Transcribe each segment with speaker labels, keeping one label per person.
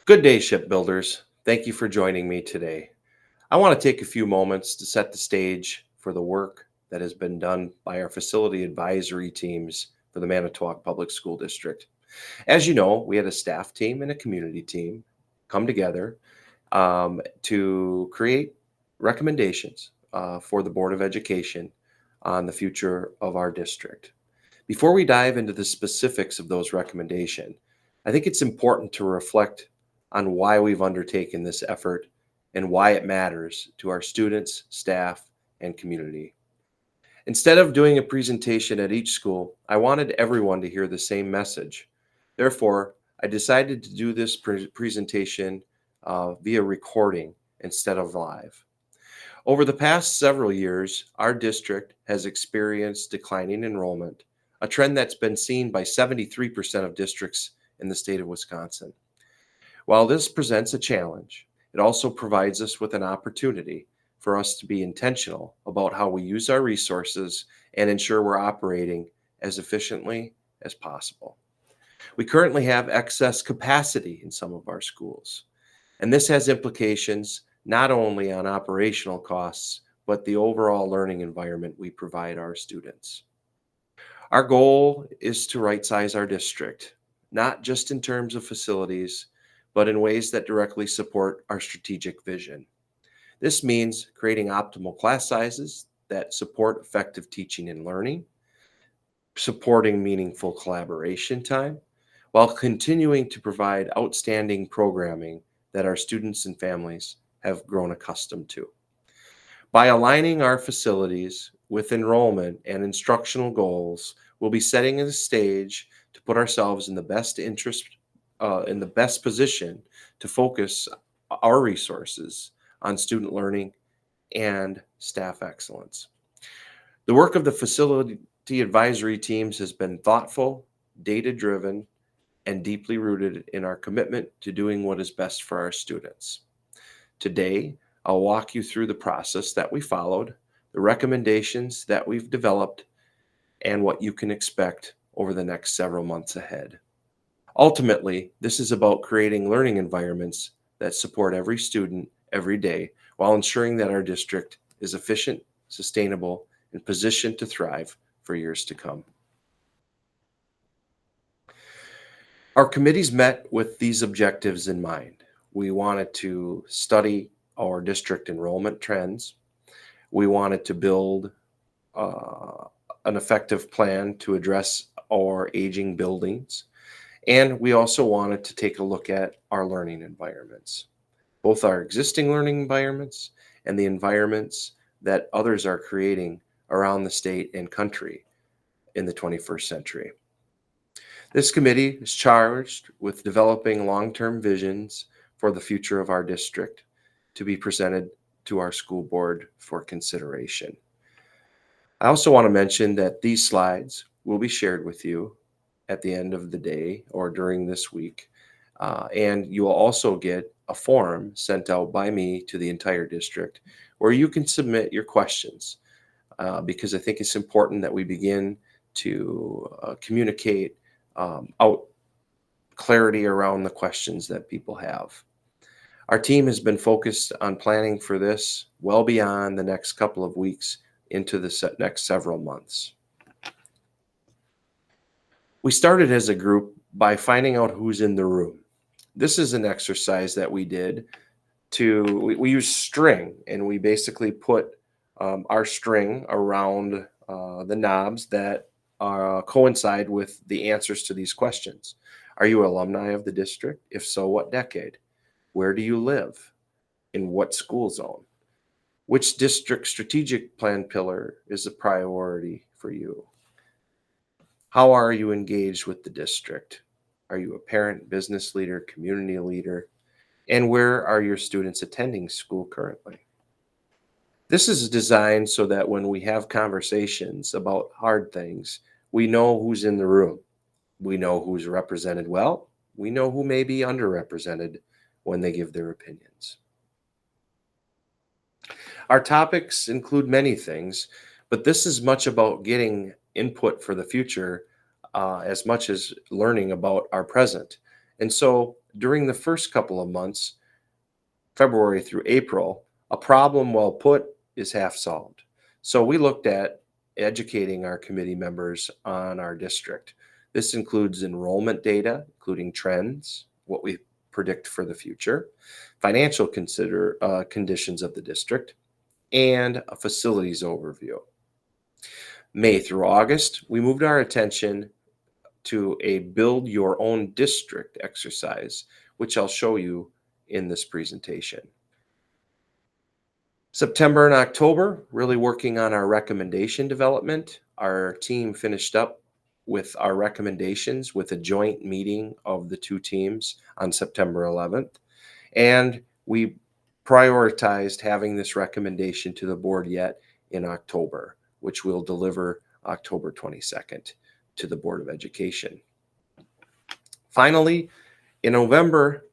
Speaker 1: Good day, shipbuilders. Thank you for joining me today. I want to take a few moments to set the stage for the work that has been done by our facility advisory teams for the Manitowoc Public School District. As you know, we had a staff team and a community team come together to create recommendations for the Board of Education on the future of our district. Before we dive into the specifics of those recommendations, I think it's important to reflect on why we've undertaken this effort and why it matters to our students, staff, and community. Instead of doing a presentation at each school, I wanted everyone to hear the same message. Therefore, I decided to do this presentation via recording instead of live. Over the past several years, our district has experienced declining enrollment, a trend that's been seen by 73% of districts in the state of Wisconsin. While this presents a challenge, it also provides us with an opportunity for us to be intentional about how we use our resources and ensure we're operating as efficiently as possible. We currently have excess capacity in some of our schools, and this has implications not only on operational costs, but the overall learning environment we provide our students. Our goal is to right-size our district, not just in terms of facilities, but in ways that directly support our strategic vision. This means creating optimal class sizes that support effective teaching and learning, supporting meaningful collaboration time, while continuing to provide outstanding programming that our students and families have grown accustomed to. By aligning our facilities with enrollment and instructional goals, we'll be setting the stage to put ourselves in the best position to focus our resources on student learning and staff excellence. The work of the facility advisory teams has been thoughtful, data-driven, and deeply rooted in our commitment to doing what is best for our students. Today, I'll walk you through the process that we followed, the recommendations that we've developed, and what you can expect over the next several months ahead. Ultimately, this is about creating learning environments that support every student every day while ensuring that our district is efficient, sustainable, and positioned to thrive for years to come. Our committees met with these objectives in mind. We wanted to study our district enrollment trends. We wanted to build an effective plan to address our aging buildings. And we also wanted to take a look at our learning environments, both our existing learning environments and the environments that others are creating around the state and country in the 21st century. This committee is charged with developing long-term visions for the future of our district to be presented to our school board for consideration. I also want to mention that these slides will be shared with you at the end of the day or during this week. And you will also get a form sent out by me to the entire district where you can submit your questions because I think it's important that we begin to communicate out clarity around the questions that people have. Our team has been focused on planning for this well beyond the next couple of weeks into the next several months. We started as a group by finding out who's in the room. This is an exercise that we did we use string, and we basically put our string around the knobs that coincide with the answers to these questions. Are you alumni of the district? If so, what decade? Where do you live? In what school zone? Which district strategic plan pillar is a priority for you? How are you engaged with the district? Are you a parent, business leader, community leader? And where are your students attending school currently? This is designed so that when we have conversations about hard things, we know who's in the room. We know who's represented well. We know who may be underrepresented when they give their opinions. Our topics include many things, but this is much about getting input for the future as much as learning about our present. And so during the first couple of months, February through April, a problem well put is half solved. So we looked at educating our committee members on our district. This includes enrollment data, including trends, what we predict for the future, financial conditions of the district, and a facilities overview. May through August, we moved our attention to a build your own district exercise, which I'll show you in this presentation. September and October, really working on our recommendation development. Our team finished up with our recommendations with a joint meeting of the two teams on September 11th. And we prioritized having this recommendation to the board yet in October, which we'll deliver October 22nd to the Board of Education. Finally, in November,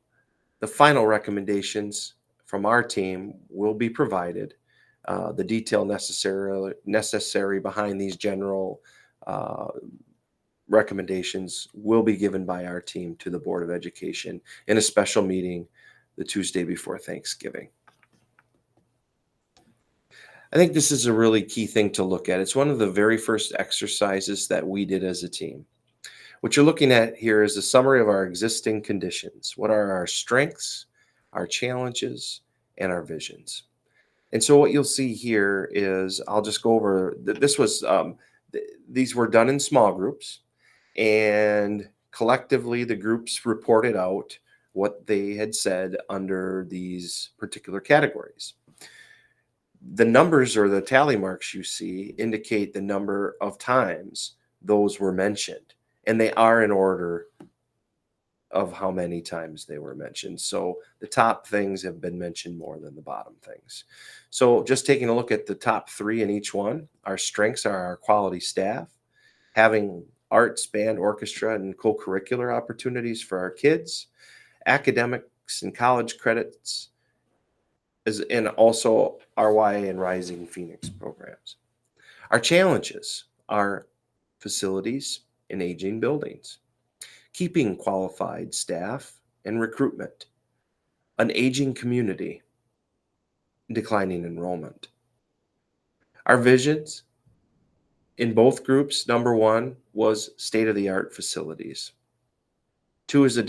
Speaker 1: the final recommendations from our team will be provided. The detail necessary behind these general recommendations will be given by our team to the Board of Education in a special meeting the Tuesday before Thanksgiving. I think this is a really key thing to look at. It's one of the very first exercises that we did as a team. What you're looking at here is a summary of our existing conditions. What are our strengths, our challenges, and our visions? And so what you'll see here is, I'll just go over, these were done in small groups, and collectively the groups reported out what they had said under these particular categories. The numbers or the tally marks you see indicate the number of times those were mentioned, and they are in order of how many times they were mentioned. So the top things have been mentioned more than the bottom things. So just taking a look at the top three in each one, our strengths are our quality staff, having arts, band, orchestra, and co-curricular opportunities for our kids, academics and college credits, and also RY and Rising Phoenix programs. Our challenges are facilities and aging buildings, keeping qualified staff and recruitment, an aging community, declining enrollment. Our visions in both groups, number one was state-of-the-art facilities. Two is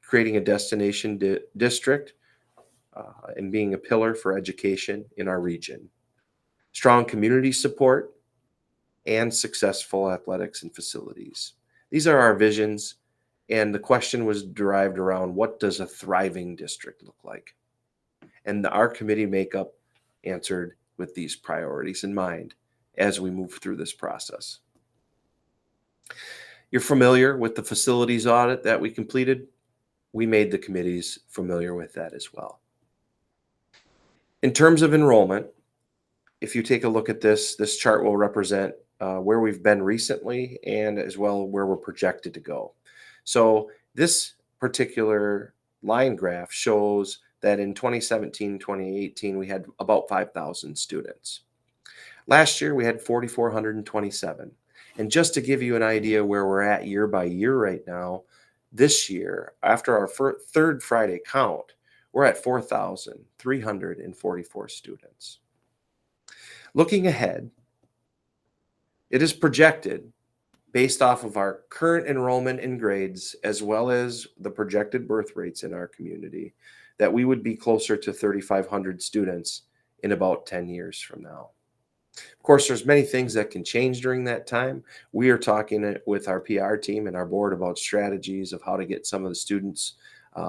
Speaker 1: creating a destination district and being a pillar for education in our region. Strong community support and successful athletics and facilities. These are our visions, and the question was derived around, what does a thriving district look like? And our committee makeup answered with these priorities in mind as we move through this process. You're familiar with the facilities audit that we completed. We made the committees familiar with that as well. In terms of enrollment, if you take a look at this chart will represent where we've been recently and as well where we're projected to go. So this particular line graph shows that in 2017, 2018, we had about 5,000 students. Last year, we had 4,427. And just to give you an idea where we're at year by year right now, this year, after our third Friday count, we're at 4,344 students. Looking ahead, it is projected, based off of our current enrollment in grades, as well as the projected birth rates in our community, that we would be closer to 3,500 students in about 10 years from now. Of course, there's many things that can change during that time. We are talking with our PR team and our board about strategies of how to get some of the students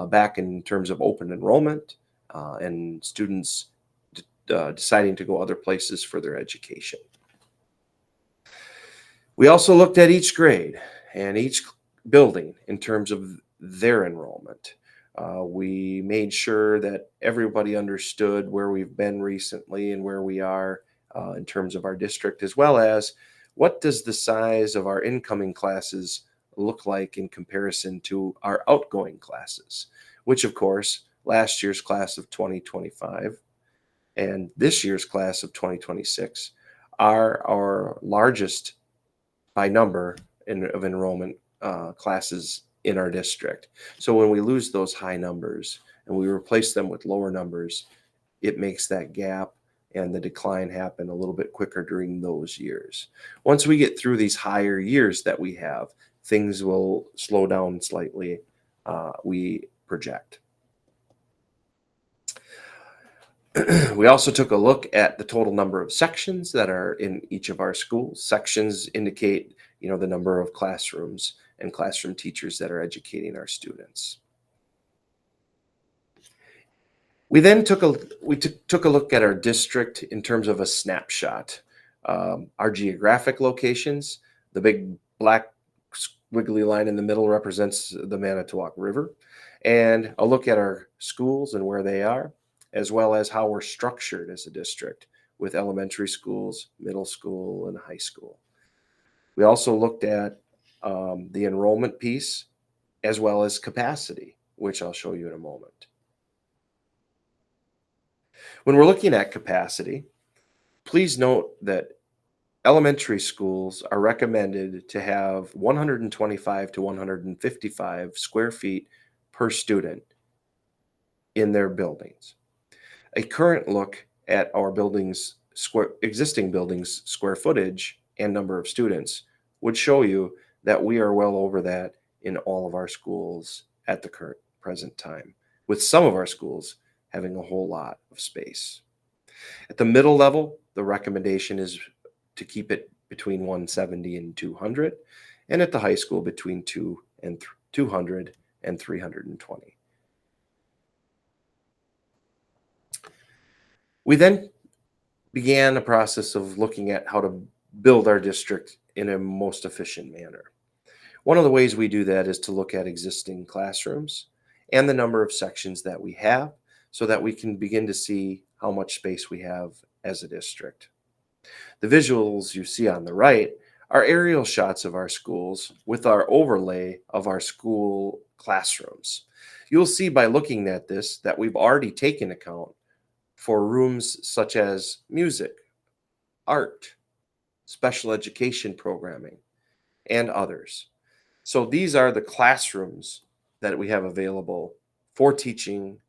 Speaker 1: back in terms of open enrollment and students deciding to go other places for their education. We also looked at each grade and each building in terms of their enrollment. We made sure that everybody understood where we've been recently and where we are in terms of our district, as well as what does the size of our incoming classes look like in comparison to our outgoing classes, which of course, last year's class of 2025 and this year's class of 2026 are our largest by number of enrollment classes in our district. So when we lose those high numbers and we replace them with lower numbers, it makes that gap and the decline happen a little bit quicker during those years. Once we get through these higher years that we have, things will slow down slightly, we project. We also took a look at the total number of sections that are in each of our schools. Sections indicate, the number of classrooms and classroom teachers that are educating our students. We then took a look at our district in terms of a snapshot. Our geographic locations, the big black squiggly line in the middle represents the Manitowoc River, and a look at our schools and where they are, as well as how we're structured as a district with elementary schools, middle school, and high school. We also looked at the enrollment piece as well as capacity, which I'll show you in a moment. When we're looking at capacity, please note that elementary schools are recommended to have 125 to 155 square feet per student in their buildings. A current look at our existing buildings square footage and number of students would show you that we are well over that in all of our schools at the present time, with some of our schools having a whole lot of space. At the middle level, the recommendation is to keep it between 170 and 200, and at the high school between 200 and 320. We then began a process of looking at how to build our district in a most efficient manner. One of the ways we do that is to look at existing classrooms and the number of sections that we have so that we can begin to see how much space we have as a district. The visuals you see on the right are aerial shots of our schools with our overlay of our school classrooms. You'll see by looking at this that we've already taken account for rooms such as music, art, special education programming, and others. So these are the classrooms that we have available for teaching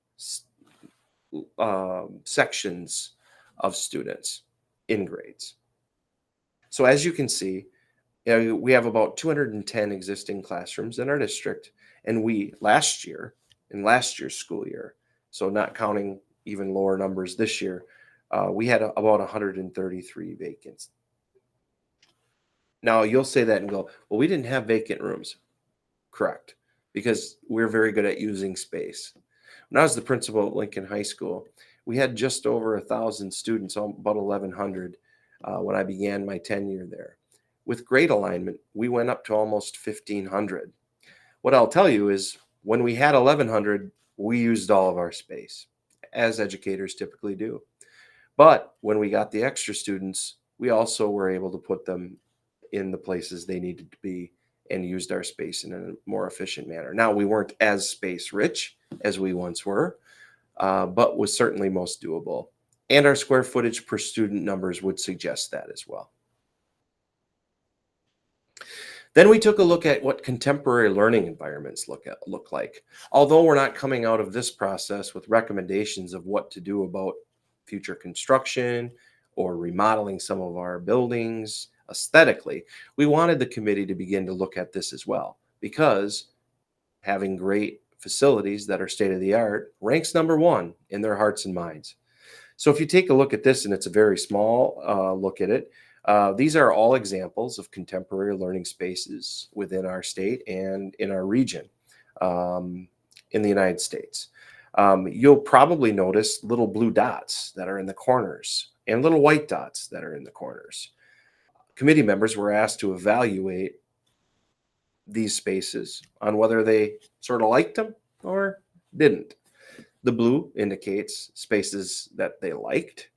Speaker 1: sections of students in grades. So as you can see, we have about 210 existing classrooms in our district, and in last year's school year, so not counting even lower numbers this year, we had about 133 vacants. Now you'll say that and go, well, we didn't have vacant rooms. Correct, because we're very good at using space. When I was the principal at Lincoln High School, we had just over 1,000 students, about 1,100, when I began my tenure there. With grade alignment, we went up to almost 1,500. What I'll tell you is when we had 1,100, we used all of our space, as educators typically do. But when we got the extra students, we also were able to put them in the places they needed to be and used our space in a more efficient manner. Now, we weren't as space rich as we once were, but was certainly most doable. And our square footage per student numbers would suggest that as well. Then we took a look at what contemporary learning environments look like. Although we're not coming out of this process with recommendations of what to do about future construction or remodeling some of our buildings aesthetically, we wanted the committee to begin to look at this as well, because having great facilities that are state of the art ranks number one in their hearts and minds. So if you take a look at this, and it's a very small look at it, these are all examples of contemporary learning spaces within our state and in our region in the United States. You'll probably notice little blue dots that are in the corners and little white dots that are in the corners. Committee members were asked to evaluate these spaces on whether they sort of liked them or didn't. The blue indicates spaces that they liked,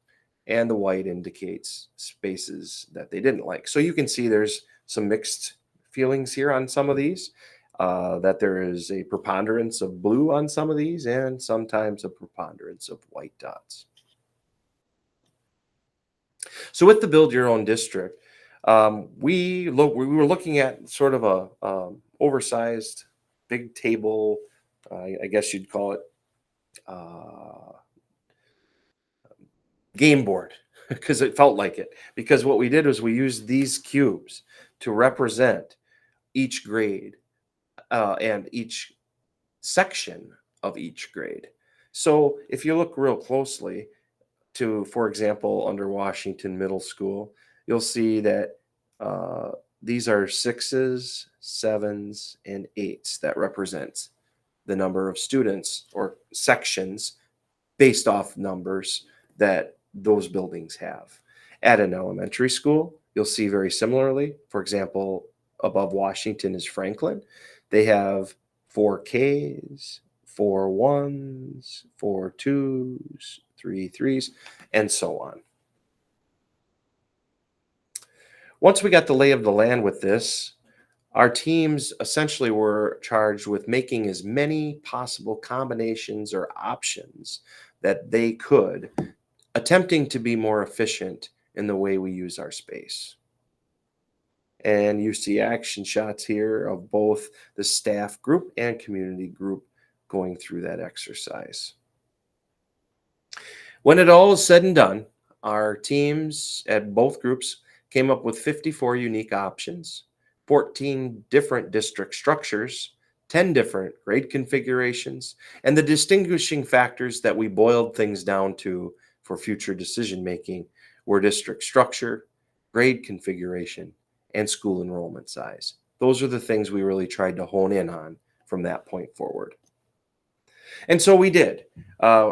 Speaker 1: and the white indicates spaces that they didn't like. So you can see there's some mixed feelings here on some of these, that there is a preponderance of blue on some of these and sometimes a preponderance of white dots. So with the Build Your Own District, we were looking at sort of a oversized big table. I guess you'd call it uh, game board because it felt like it. Because what we did was we used these cubes to represent each grade and each section of each grade. So if you look real closely to, for example, under Washington Middle School, you'll see that uh, these are sixes, sevens, and eights that represents the number of students or sections based off numbers that those buildings have. At an elementary school, you'll see very similarly. For example, above Washington is Franklin. They have four Ks, four ones, four twos, three threes, and so on. Once we got the lay of the land with this, our teams essentially were charged with making as many possible combinations or options that they could, attempting to be more efficient in the way we use our space. And you see action shots here of both the staff group and community group going through that exercise. When it all is said and done, our teams at both groups came up with 54 unique options, 14 different district structures, 10 different grade configurations, and the distinguishing factors that we boiled things down to for future decision making were district structure, grade configuration, and school enrollment size. Those are the things we really tried to hone in on from that point forward. And so we did.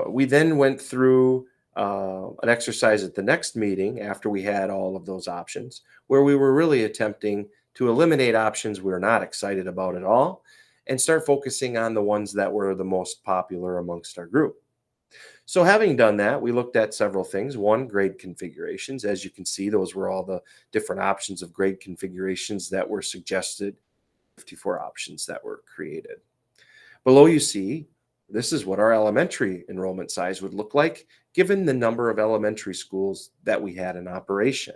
Speaker 1: We then went through an exercise at the next meeting after we had all of those options, where we were really attempting to eliminate options we were not excited about at all and start focusing on the ones that were the most popular amongst our group. So having done that, we looked at several things. One, grade configurations. As you can see, those were all the different options of grade configurations that were suggested, 54 options that were created. Below you see, this is what our elementary enrollment size would look like given the number of elementary schools that we had in operation.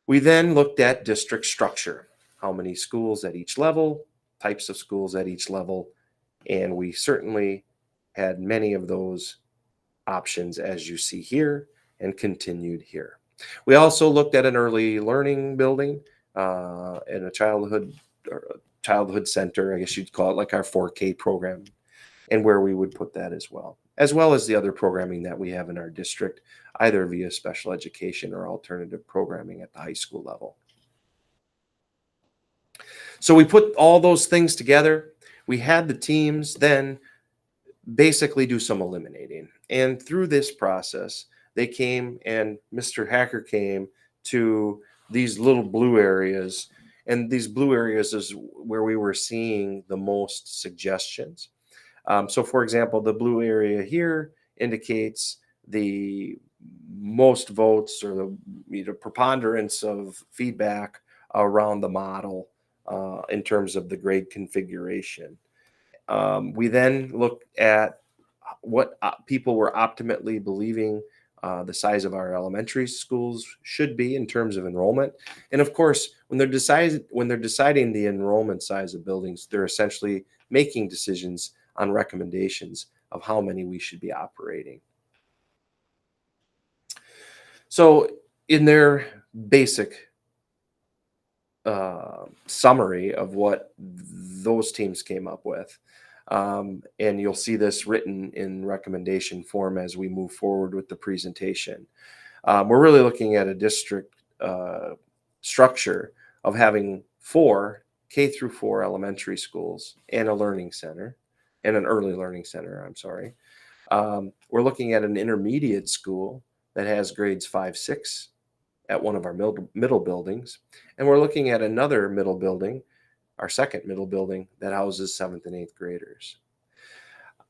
Speaker 1: We then looked at district structure, how many schools at each level, types of schools at each level, and we certainly had many of those options as you see here and continued here. We also looked at an early learning building and a childhood center, I guess you'd call it, like our 4K program, and where we would put that as well as the other programming that we have in our district, either via special education or alternative programming at the high school level. So we put all those things together. We had the teams then basically do some eliminating. And through this process, they came and Mr. Hacker came to these little blue areas. And these blue areas is where we were seeing the most suggestions. So for example, the blue area here indicates the most votes or the preponderance of feedback around the model in terms of the grade configuration. We then looked at what people were optimally believing the size of our elementary schools should be in terms of enrollment. And of course, when they're deciding the enrollment size of buildings, they're essentially making decisions on recommendations of how many we should be operating. So in their basic summary of what those teams came up with, and you'll see this written in recommendation form as we move forward with the presentation. We're really looking at a district structure of having 4 K through 4 elementary schools and a learning center, and an early learning center, I'm sorry. We're looking at an intermediate school that has grades 5, 6 at one of our middle buildings. And we're looking at another middle building, our second middle building, that houses 7th and 8th graders.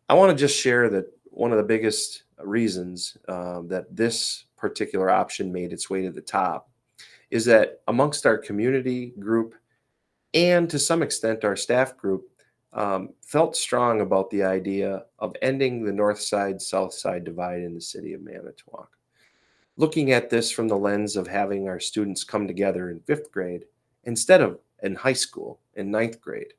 Speaker 1: I want to just share that one of the biggest reasons that this particular option made its way to the top is that amongst our community group and to some extent our staff group felt strong about the idea of ending the north side, south side divide in the city of Manitowoc. Looking at this from the lens of having our students come together in 5th grade instead of in high school in 9th grade.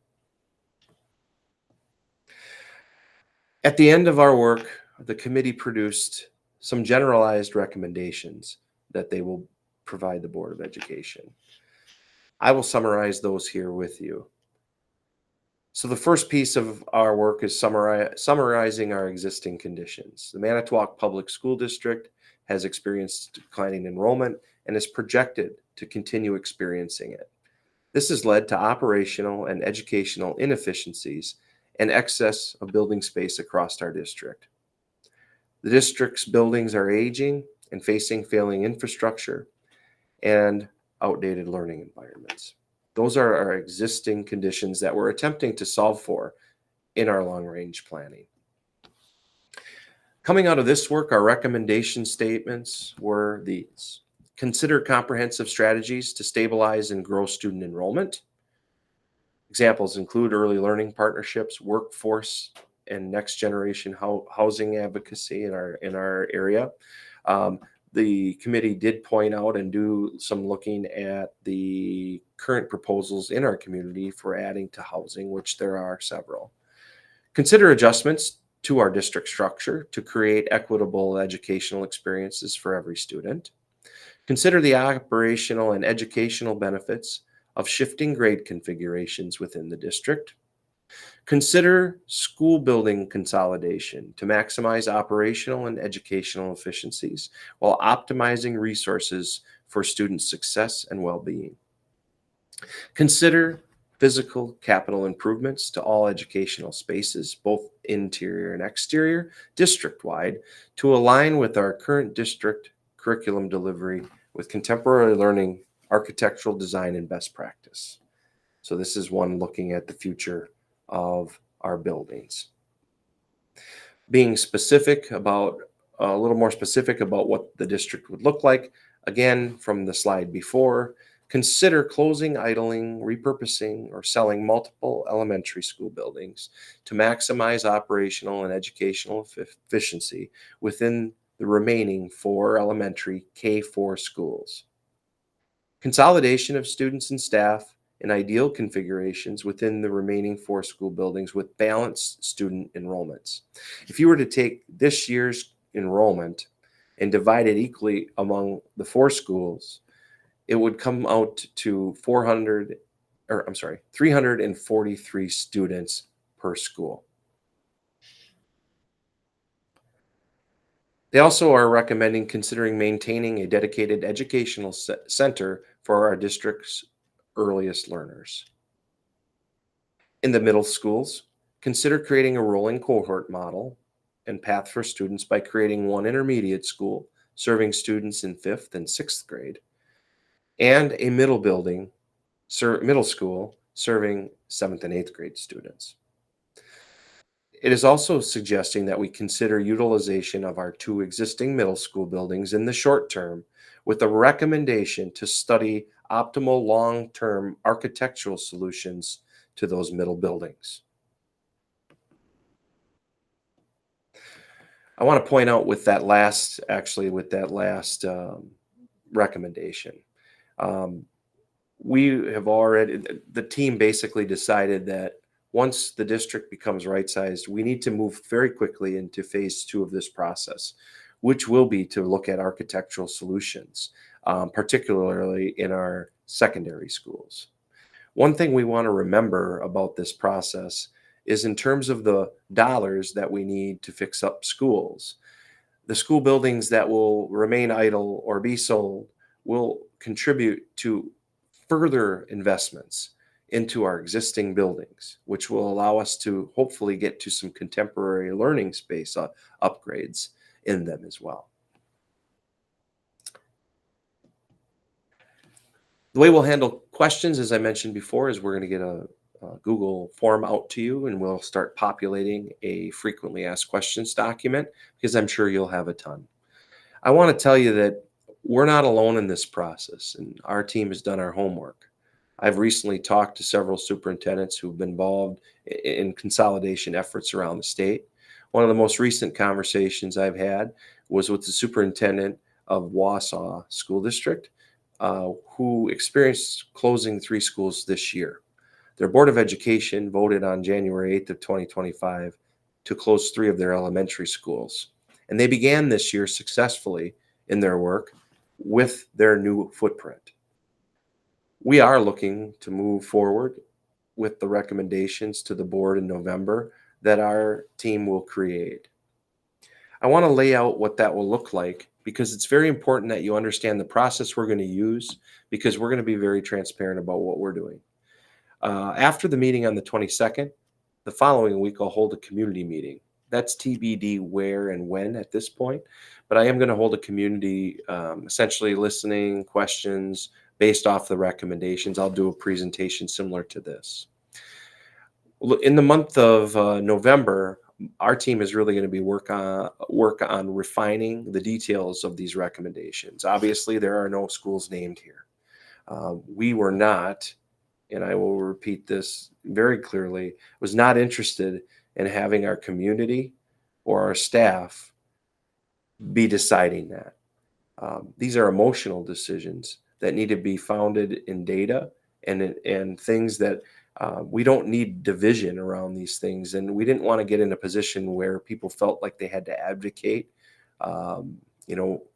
Speaker 1: At the end of our work, the committee produced some generalized recommendations that they will provide the Board of Education. I will summarize those here with you. So the first piece of our work is summarizing our existing conditions. The Manitowoc Public School District has experienced declining enrollment and is projected to continue experiencing it. This has led to operational and educational inefficiencies and excess of building space across our district. The district's buildings are aging and facing failing infrastructure and outdated learning environments. Those are our existing conditions that we're attempting to solve for in our long-range planning. Coming out of this work, our recommendation statements were these. Consider comprehensive strategies to stabilize and grow student enrollment. Examples include early learning partnerships, workforce, and next generation housing advocacy in our area. The committee did point out and do some looking at the current proposals in our community for adding to housing, which there are several. Consider adjustments to our district structure to create equitable educational experiences for every student. Consider the operational and educational benefits of shifting grade configurations within the district. Consider school building consolidation to maximize operational and educational efficiencies while optimizing resources for student success and well-being. Consider physical capital improvements to all educational spaces, both interior and exterior, district-wide, to align with our current district curriculum delivery with contemporary learning, architectural design, and best practice. So this is one looking at the future of our buildings. Being specific about, a little more specific about what the district would look like, again, from the slide before, consider closing, idling, repurposing, or selling multiple elementary school buildings to maximize operational and educational efficiency within the remaining 4 elementary K-4 schools. Consolidation of students and staff in ideal configurations within the remaining 4 school buildings with balanced student enrollments. If you were to take this year's enrollment and divide it equally among the 4 schools, it would come out to 343 students per school. They also are recommending considering maintaining a dedicated educational center for our district's earliest learners. In the middle schools, consider creating a rolling cohort model and path for students by creating one intermediate school serving students in 5th and 6th grade, and a middle school serving 7th and 8th grade students. It is also suggesting that we consider utilization of our 2 existing middle school buildings in the short term, with a recommendation to study optimal long-term architectural solutions to those middle buildings. I want to point out with that last recommendation, the team basically decided that once the district becomes right-sized, we need to move very quickly into phase 2 of this process, which will be to look at architectural solutions, particularly in our secondary schools. One thing we want to remember about this process is in terms of the dollars that we need to fix up schools. The school buildings that will remain idle or be sold will contribute to further investments into our existing buildings, which will allow us to hopefully get to some contemporary learning space upgrades in them as well. The way we'll handle questions, as I mentioned before, is we're going to get a Google form out to you, and we'll start populating a frequently asked questions document, because I'm sure you'll have a ton. I want to tell you that we're not alone in this process, and our team has done our homework. I've recently talked to several superintendents who've been involved in consolidation efforts around the state. One of the most recent conversations I've had was with the superintendent of Wausau School District, who experienced closing 3 schools this year. Their Board of Education voted on January 8th of 2025 to close 3 of their elementary schools. And they began this year successfully in their work with their new footprint. We are looking to move forward with the recommendations to the board in November that our team will create. I want to lay out what that will look like because it's very important that you understand the process we're going to use because we're going to be very transparent about what we're doing. After the meeting on the 22nd, the following week I'll hold a community meeting. That's TBD where and when at this point, but I am going to hold a community, essentially listening questions based off the recommendations. I'll do a presentation similar to this. In the month of November, our team is really going to be work on refining the details of these recommendations. Obviously, there are no schools named here. We were not, and I will repeat this very clearly, was not interested in having our community or our staff be deciding that. These are emotional decisions that need to be founded in data and things that we don't need division around these things. And we didn't want to get in a position where people felt like they had to advocate,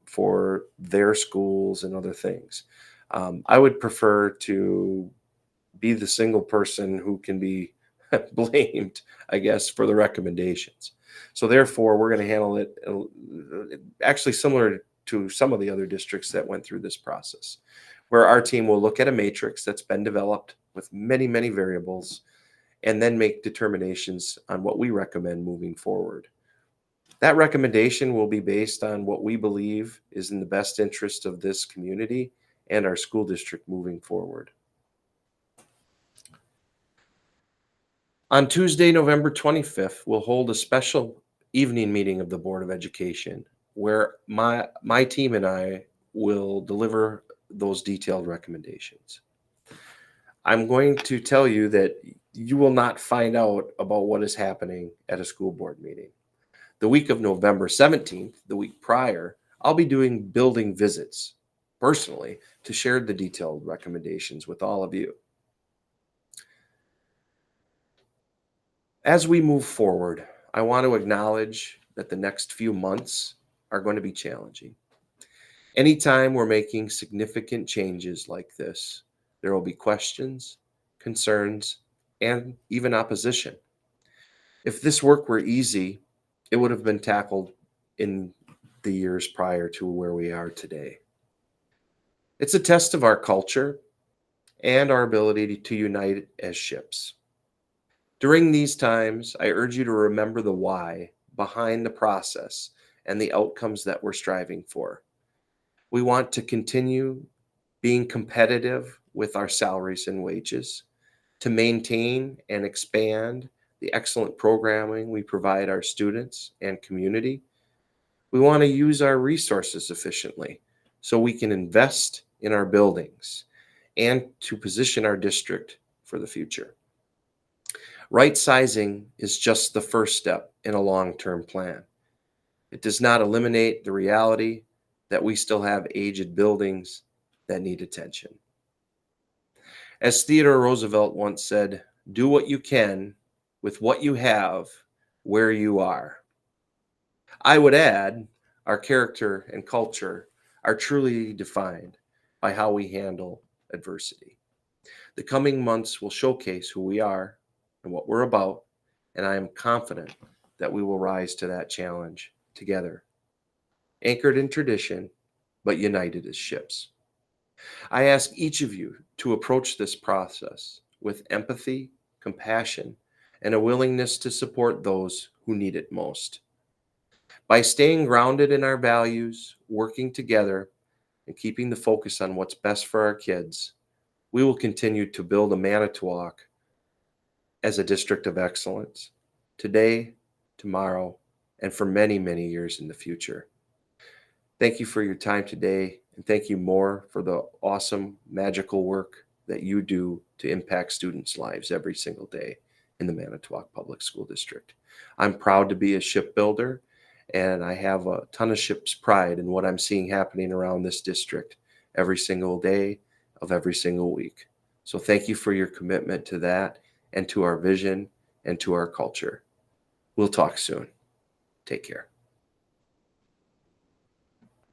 Speaker 1: for their schools and other things. I would prefer to be the single person who can be blamed, I guess, for the recommendations. So therefore, we're going to handle it actually similar to some of the other districts that went through this process, where our team will look at a matrix that's been developed with many, many variables, and then make determinations on what we recommend moving forward. That recommendation will be based on what we believe is in the best interest of this community and our school district moving forward. On Tuesday, November 25th, we'll hold a special evening meeting of the Board of Education where my team and I will deliver those detailed recommendations. I'm going to tell you that you will not find out about what is happening at a school board meeting. The week of November 17th, the week prior, I'll be doing building visits personally to share the detailed recommendations with all of you. As we move forward, I want to acknowledge that the next few months are going to be challenging. Anytime we're making significant changes like this, there will be questions, concerns, and even opposition. If this work were easy, it would have been tackled in the years prior to where we are today. It's a test of our culture and our ability to unite as ships. During these times, I urge you to remember the why behind the process and the outcomes that we're striving for. We want to continue being competitive with our salaries and wages, to maintain and expand the excellent programming we provide our students and community. We want to use our resources efficiently so we can invest in our buildings and to position our district for the future. Right sizing is just the first step in a long-term plan. It does not eliminate the reality that we still have aged buildings that need attention. As Theodore Roosevelt once said, do what you can with what you have where you are. I would add, our character and culture are truly defined by how we handle adversity. The coming months will showcase who we are and what we're about, and I am confident that we will rise to that challenge together, anchored in tradition, but united as ships. I ask each of you to approach this process with empathy, compassion, and a willingness to support those who need it most. By staying grounded in our values, working together, and keeping the focus on what's best for our kids, we will continue to build a Manitowoc as a district of excellence today, tomorrow, and for many, many years in the future. Thank you for your time today, and thank you more for the awesome, magical work that you do to impact students' lives every single day in the Manitowoc Public School District. I'm proud to be a shipbuilder, and I have a ton of ship's pride in what I'm seeing happening around this district every single day of every single week. So thank you for your commitment to that and to our vision and to our culture. We'll talk soon. Take care.